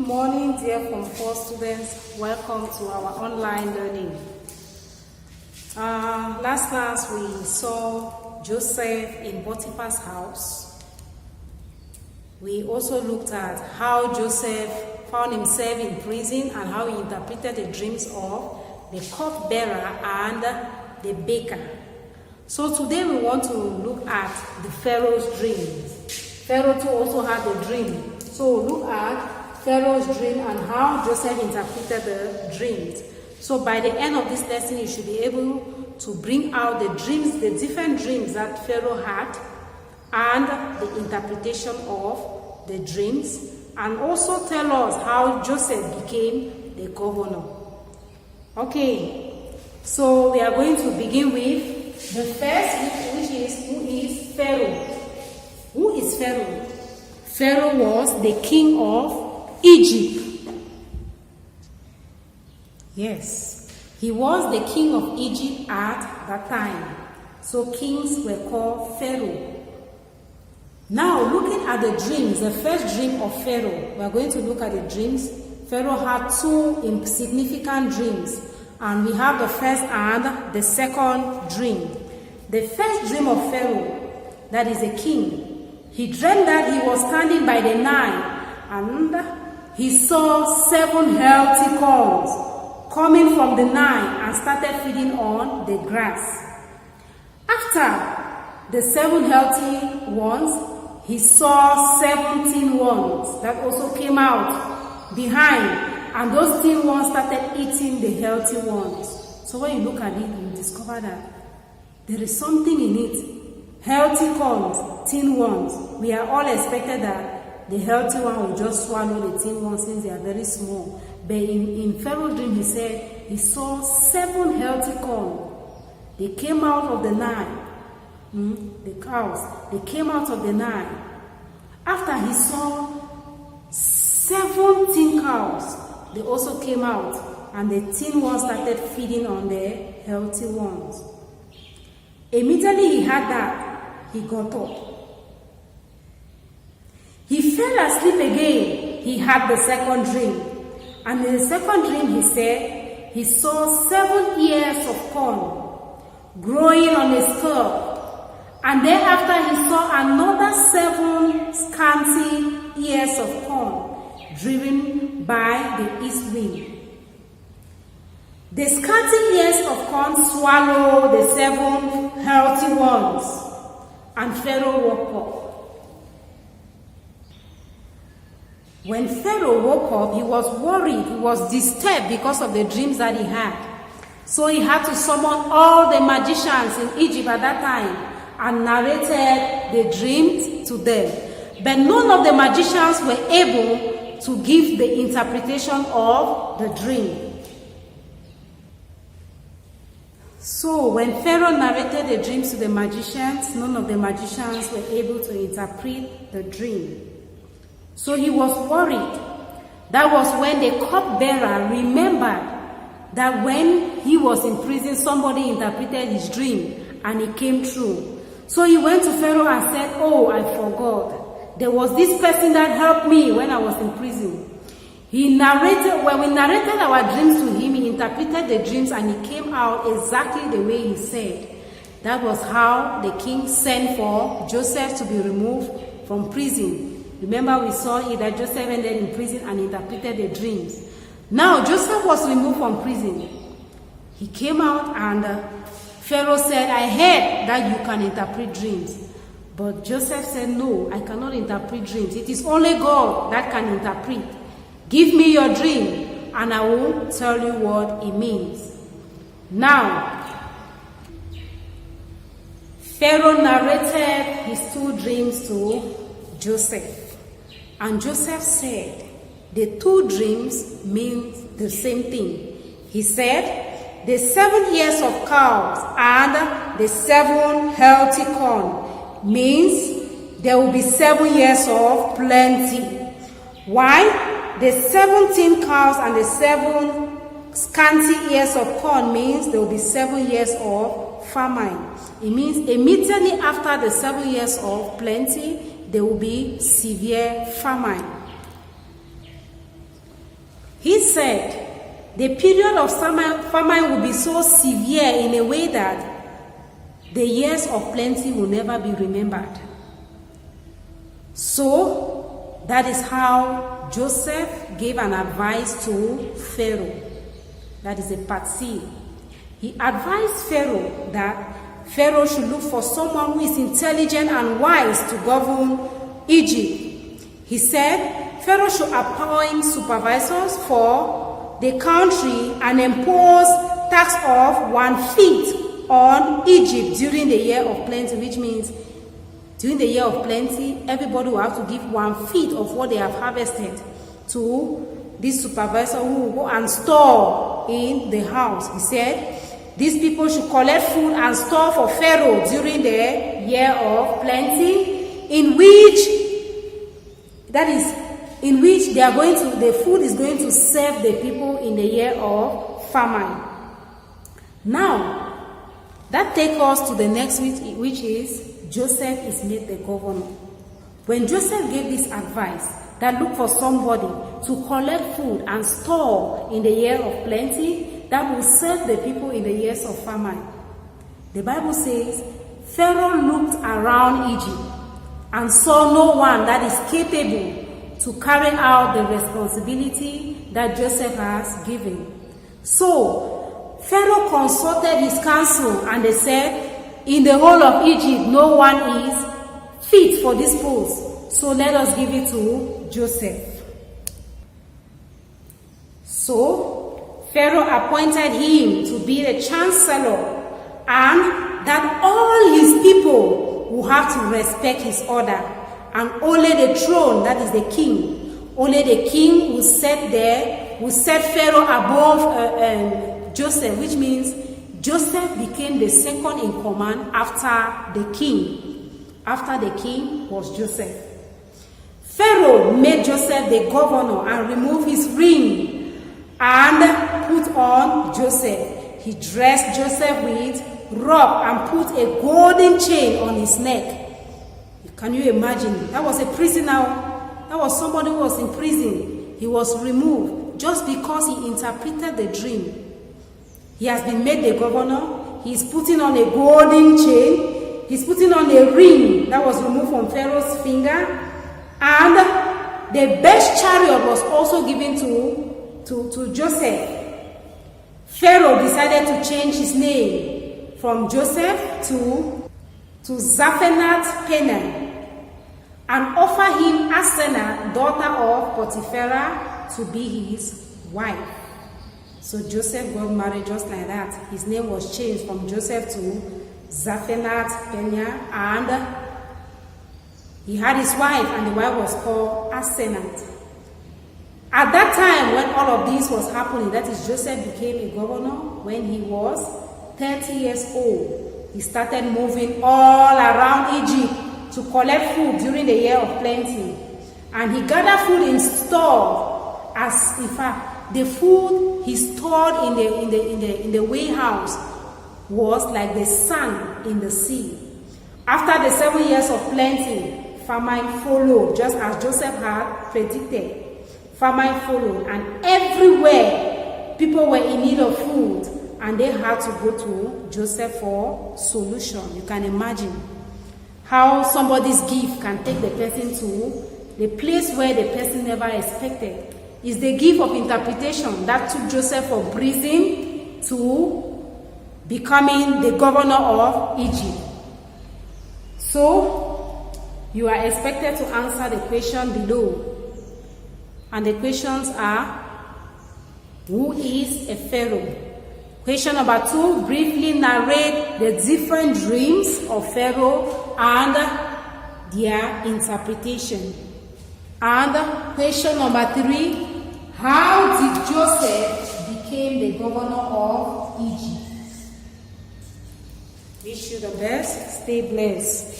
Good morning, dear Form 4 students. Welcome to our online learning. Last class we saw Joseph in Potiphar's house. We also looked at how Joseph found himself in prison and how he interpreted the dreams of the cupbearer and the baker. So today we want to look at the Pharaoh's dreams. Pharaoh too also had a dream. So we'll look at Pharaoh's dream and how Joseph interpreted the dreams. So by the end of this lesson, you should be able to bring out the dreams, the different dreams that Pharaoh had, and the interpretation of the dreams, and also tell us how Joseph became the governor. Okay, so we are going to begin with the first, which is who is Pharaoh. Who is Pharaoh? Pharaoh was the king of Egypt. Yes, he was the king of Egypt at that time. So kings were called Pharaoh. Now looking at the dreams, the first dream of Pharaoh, we are going to look at the dreams. Pharaoh had two insignificant dreams, and we have the first and the second dream. The first dream of Pharaoh, that is a king, he dreamed that he was standing by the Nile and he saw 7 healthy cows coming from the Nile and started feeding on the grass. After the 7 healthy ones, he saw 17 ones that also came out behind, and those thin ones started eating the healthy ones. So when you look at it, you discover that there is something in it. Healthy corns, thin ones. We are all expected that the healthy one will just swallow the thin ones since they are very small. But in Pharaoh's dream, he said he saw 7 healthy corn. They came out of the Nile. The cows, they came out of the Nile. After he saw 17 cows, they also came out, and the thin ones started feeding on the healthy ones. Immediately he had that, he got up. He fell asleep again. He had the second dream. And in the second dream, he said he saw 7 ears of corn growing on his skull. And then after he saw another 7 scanty ears of corn driven by the east wind. The scanty ears of corn swallowed the 7 healthy ones, and Pharaoh woke up. When Pharaoh woke up, he was worried, he was disturbed because of the dreams that he had. So he had to summon all the magicians in Egypt at that time and narrated the dreams to them. But none of the magicians were able to give the interpretation of the dream. So when Pharaoh narrated the dreams to the magicians, none of the magicians were able to interpret the dream. So he was worried. That was when the cupbearer remembered that when he was in prison, somebody interpreted his dream and it came true. So he went to Pharaoh and said, "Oh, I forgot. There was this person that helped me when I was in prison." When we narrated our dreams to him, he interpreted the dreams and it came out exactly the way he said. That was how the king sent for Joseph to be removed from prison. Remember, we saw it that Joseph ended in prison and interpreted the dreams. Now, Joseph was removed from prison. He came out and Pharaoh said, "I heard that you can interpret dreams." But Joseph said, "No, I cannot interpret dreams. It is only God that can interpret. Give me your dream, and I will tell you what it means." Now, Pharaoh narrated his 2 dreams to Joseph. And Joseph said, the 2 dreams mean the same thing. He said, the 7 ears of cows and the 7 healthy corn means there will be 7 years of plenty. Why? The 17 cows and the 7 scanty ears of corn means there will be 7 years of famine. It means immediately after the 7 years of plenty, there will be severe famine. said the period of famine will be so severe in a way that the years of plenty will never be remembered. So that is how Joseph gave an advice to Pharaoh. That is a part C. He advised Pharaoh that Pharaoh should look for someone who is intelligent and wise to govern Egypt. He said Pharaoh should appoint supervisors for the country and impose tax of 1/5 on Egypt during the year of plenty, which means during the year of plenty, everybody will have to give 1/5 of what they have harvested to this supervisor who will go and store in the house. He said these people should collect food and store for Pharaoh during the year of plenty, in which the food is going to serve the people in the year of famine. Now, that takes us to the next which is Joseph is made the governor. When Joseph gave this advice, that look for somebody to collect food and store in the year of plenty that will serve the people in the years of famine. The Bible says Pharaoh looked around Egypt and saw no one that is capable to carry out the responsibility that Joseph has given. So Pharaoh consulted his council and they said, in the whole of Egypt, no one is fit for this post. So let us give it to Joseph. So Pharaoh appointed him to be the chancellor, and that all his people will have to respect his order. And only the throne, that is the king, only the king will set Pharaoh above Joseph, which means Joseph became the second in command after the king. After the king was Joseph. Pharaoh made Joseph the governor and removed his ring and put on Joseph. He dressed Joseph with robe and put a golden chain on his neck. Can you imagine? That was a prisoner. That was somebody who was in prison. He was removed just because he interpreted the dream. He has been made the governor. He's putting on a golden chain. He's putting on a ring that was removed from Pharaoh's finger. And the best chariot was also given to Joseph. Pharaoh decided to change his name from Joseph to Zaphenath-Paneah, and offer him Asenath, daughter of Potiphar, to be his wife. So Joseph got married just like that. His name was changed from Joseph to Zaphenath-Paneah, and he had his wife, and the wife was called Asenath. At that time, when all of this was happening, that is, Joseph became a governor when he was 30 years old. He started moving all around Egypt to collect food during the year of plenty. And he gathered food in store, as in fact, the food he stored in the warehouse was like the sand in the sea. After the 7 years of plenty, famine followed, just as Joseph had predicted. Famine followed, and everywhere people were in need of food, and they had to go to Joseph for solution. You can imagine how somebody's gift can take the person to the place where the person never expected. It's the gift of interpretation that took Joseph from prison to becoming the governor of Egypt. So, you are expected to answer the question below. And the questions are, who is a pharaoh? Question number 2, briefly narrate the different dreams of Pharaoh and their interpretation. And question number 3, how did Joseph become the governor of Egypt? Wish you the best. Stay blessed.